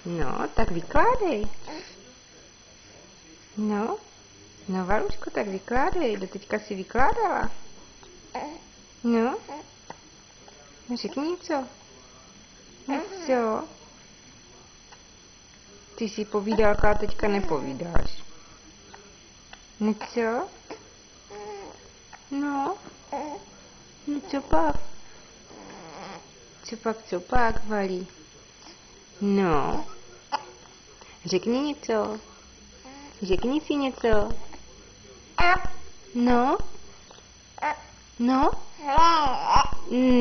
No, tak vykládej. No, no Valuško, tak vykládej. Doteďka si vykládala. No, no řekni něco. No co? Ty jsi povídálka a teďka nepovídáš. No co? No, no co pak? Co pak, Valí? No, řekni něco. Řekni si něco. No? No?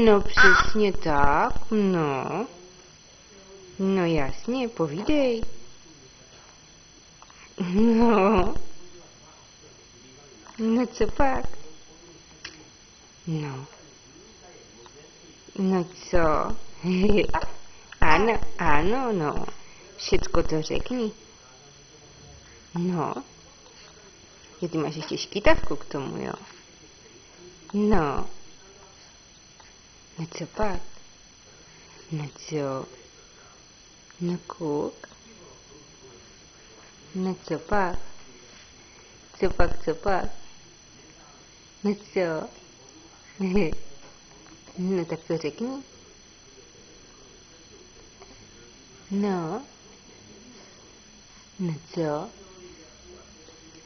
No přesně tak, no. No jasně, povídej. No. No co pak? No. No co? Ano, no. Všecko to řekni. No. Že ty máš ještě škytavku k tomu, jo? No. No co pak? No co? No kuk. No co pak? Co pak? No co? No tak to řekni. No. No co?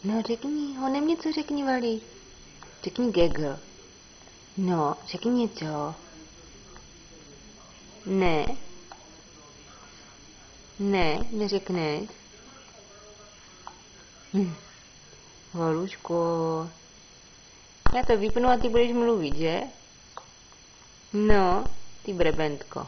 No řekni, honem něco řekni, Vali. Řekni gegl. No, řekni něco. Ne. Ne, neřekneš. Valuško. Já to vypnu a ty budeš mluvit, že? No, ty brebentko.